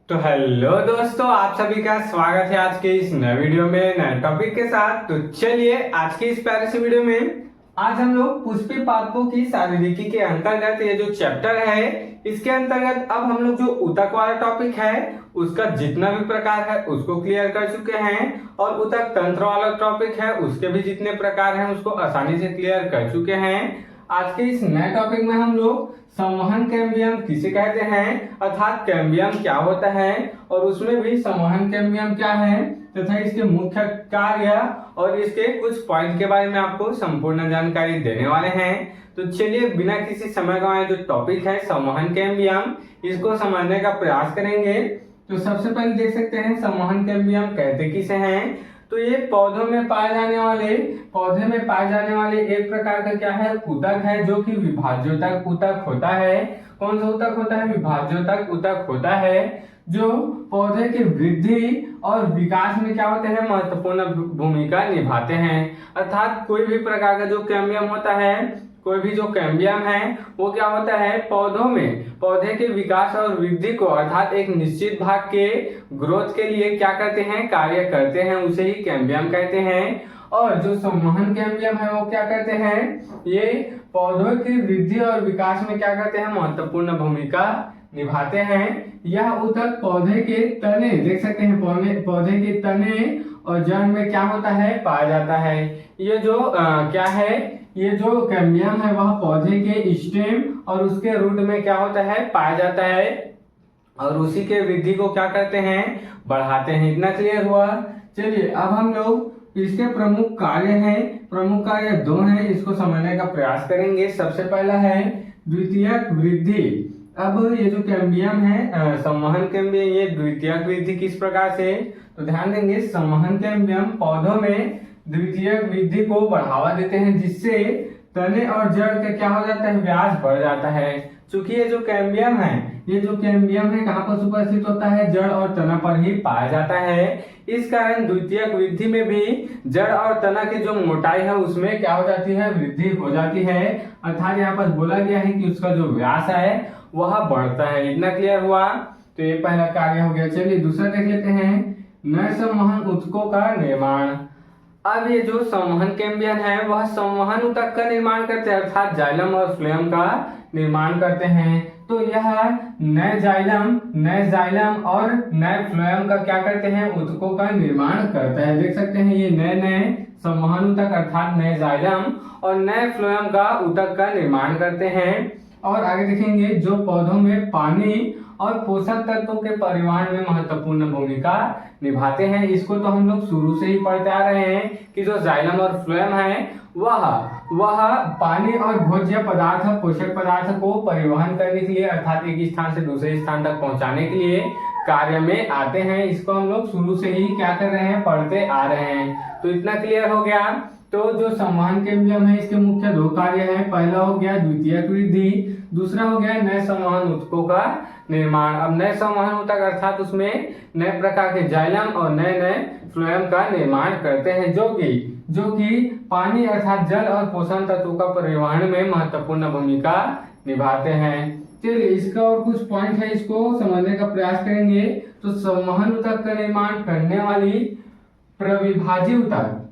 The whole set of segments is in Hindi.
तो हेलो दोस्तों, आप सभी का स्वागत है आज के इस नए वीडियो में नए टॉपिक के साथ। तो चलिए आज की इस प्यारे से वीडियो में आज हम लोग पुष्पी पादपों की शारीरिकी के अंतर्गत ये जो चैप्टर है इसके अंतर्गत अब हम लोग जो ऊतक वाला टॉपिक है उसका जितना भी प्रकार है उसको क्लियर कर चुके हैं और ऊतक तंत्र वाला टॉपिक है उसके भी जितने प्रकार हैं उसको आसानी से क्लियर कर चुके हैं। आज के इस नए टॉपिक में हम लोग संवहन कैम्बियम किसे कहते हैं अर्थात कैम्बियम क्या होता है और उसमें भी संवहन कैम्बियम क्या है तथा इसके मुख्य कार्य और इसके कुछ पॉइंट के बारे में आपको संपूर्ण जानकारी देने वाले हैं। तो चलिए बिना किसी समय गंवाए जो टॉपिक है संवहन कैम्बियम इसको समझने का प्रयास करेंगे। तो सबसे पहले देख सकते हैं संवहन कैम्बियम कहते किसे हैं। तो ये पौधे में पाए जाने वाले एक प्रकार का क्या है ऊतक है जो कि विभाज्योतक ऊतक होता है। कौन सा ऊतक होता है? विभाज्योतक ऊतक होता है जो पौधे की वृद्धि और विकास में क्या होते हैं महत्वपूर्ण भूमिका निभाते हैं। अर्थात कोई भी प्रकार का जो कैम्बियम होता है कोई भी जो कैम्बियम है वो क्या होता है पौधे के विकास और वृद्धि को अर्थात एक निश्चित भाग के ग्रोथ के लिए क्या करते हैं कार्य करते हैं, उसे ही कैम्बियम कहते हैं। और जो संवहन कैम्बियम है वो क्या करते हैं ये पौधों की वृद्धि और विकास में क्या करते हैं महत्वपूर्ण भूमिका निभाते हैं। यह ऊतक पौधे के तने देख सकते हैं पौधे के तने और जड़ में क्या होता है पाया जाता है। ये जो क्या है ये जो कैम्बियम है वह पौधे के स्टेम और उसके रूट में क्या होता है पाया जाता है और उसी के वृद्धि को क्या करते हैं बढ़ाते हैं। इतना क्लियर हुआ। चलिए अब हम लोग इसके प्रमुख कार्य दो हैं, इसको समझने का प्रयास करेंगे। सबसे पहला है द्वितीयक वृद्धि। अब ये जो कैम्बियम है संवहन कैम्बियम ये द्वितीयक वृद्धि किस प्रकार से, तो ध्यान देंगे संवहन कैम्बियम पौधों में द्वितीयक वृद्धि को बढ़ावा देते हैं जिससे तने और जड़ का क्या हो जाता है व्यास बढ़ जाता है। चूंकि ये जो कैम्बियम है कहाँ पर उपस्थित होता है जड़ और तना पर ही पाया जाता है। इस कारण द्वितीयक वृद्धि में भी जड़ और तना की जो मोटाई है उसमें क्या हो जाती है वृद्धि हो जाती है। अर्थात यहाँ पर बोला गया है कि उसका जो व्यास है वह बढ़ता है। इतना क्लियर हुआ। तो ये पहला कार्य हो गया। चलिए दूसरा देख लेते हैं नए संवहन ऊतकों का निर्माण। अब ये जो संवहन कैम्बियम है वह संवहन ऊतक का निर्माण करते हैं अर्थात जाइलम और फ्लोएम का निर्माण करते हैं। तो यह नए जाइलम और नए फ्लोएम का क्या करते हैं ऊतकों का निर्माण करता है। देख सकते हैं ये नए संवहन ऊतक अर्थात नए जाइलम और नए फ्लोएम का ऊतक का निर्माण करते हैं। और आगे देखेंगे जो पौधों में पानी और पोषक तत्वों के परिवहन में महत्वपूर्ण भूमिका निभाते हैं। इसको तो हम लोग शुरू से ही पढ़ते आ रहे हैं कि जो जाइलम और फ्लोएम है वह पानी और भोज्य पदार्थ पोषक पदार्थ को परिवहन करने के लिए अर्थात एक स्थान से दूसरे स्थान तक पहुंचाने के लिए कार्य में आते हैं। इसको हम लोग शुरू से ही क्या कर रहे हैं पढ़ते आ रहे हैं। तो इतना क्लियर हो गया। तो जो संवहन कैम्बियम है इसके मुख्य दो कार्य हैं। पहला हो गया द्वितीयक वृद्धि, दूसरा हो गया नए संवहन ऊतकों का निर्माण। अब नए संवहन ऊतक अर्थात उसमें नए प्रकार के जाइलम और नए फ्लोएम का निर्माण करते हैं जो कि पानी अर्थात जल और पोषण तत्वों का परिवहन में महत्वपूर्ण भूमिका निभाते हैं। चलिए इसका और कुछ पॉइंट है इसको समझने का प्रयास करेंगे। तो संवहन ऊतक का निर्माण करने वाली प्रविभाजी ऊतक,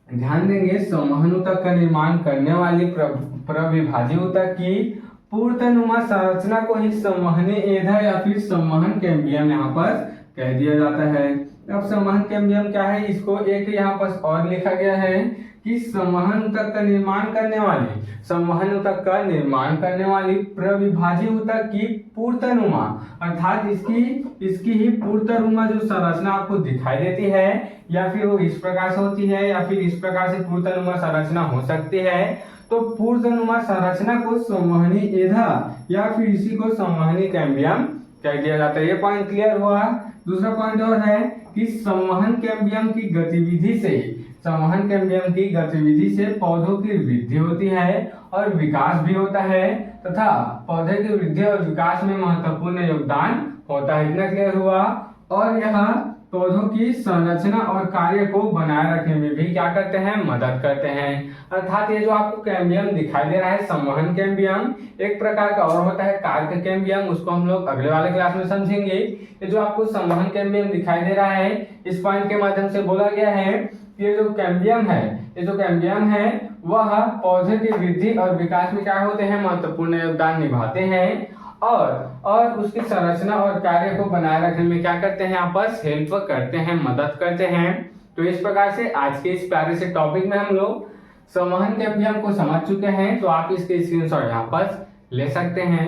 ध्यान देंगे संवहन ऊतक का निर्माण करने वाली प्रविभाजी ऊतक की पूर्णनुमा संरचना को ही संवहनी एधा या फिर संवहन कैम्बियम यहाँ पर कह दिया जाता है। अब संवहन कैम्बियम क्या है इसको एक यहाँ पर और लिखा गया है कि संवहन ऊतक का निर्माण करने वाली प्रविभाजी ऊतक की पूर्णनुमा अर्थात इसकी ही पूर्णनुमा जो संरचना आपको दिखाई देती है या फिर वो इस प्रकार से होती है या फिर इस प्रकार से पूर्णनुमा संरचना हो सकती है। तो पूर्णनुमा संरचना को संवहनी एधा या फिर इसी को संवहनी कैम्बियम कह दिया जाता है। ये पॉइंट क्लियर हुआ। दूसरा पॉइंट और है कि संवहन कैम्बियम की गतिविधि से पौधों की वृद्धि होती है और विकास भी होता है तथा पौधे की वृद्धि और विकास में महत्वपूर्ण योगदान होता है। इतना क्लियर हुआ। और यह पौधों की संरचना और कार्य को बनाए रखने में भी क्या करते हैं, मदद करते हैं। अर्थात ये जो आपको कैम्बियम दिखाई दे रहा है, संवहन कैम्बियम, एक प्रकार का और होता है कार्क कैम्बियम, उसको हम लोग अगले वाले क्लास में समझेंगे। ये जो आपको संवहन कैम्बियम दिखाई दे रहा है, इस पॉइंट के माध्यम से बोला गया है कि ये जो कैम्बियम है वह पौधे की वृद्धि और विकास में क्या होते हैं, महत्वपूर्ण योगदान निभाते हैं और उसकी संरचना और कार्य को बनाए रखने में क्या करते हैं, आपस हेल्प करते हैं, मदद करते हैं। तो इस प्रकार से आज के इस प्यारे से टॉपिक में हम लोग संवहन कैम्बियम को समझ चुके हैं। तो आप इसके स्क्रीनशॉट यहाँ पर ले सकते हैं।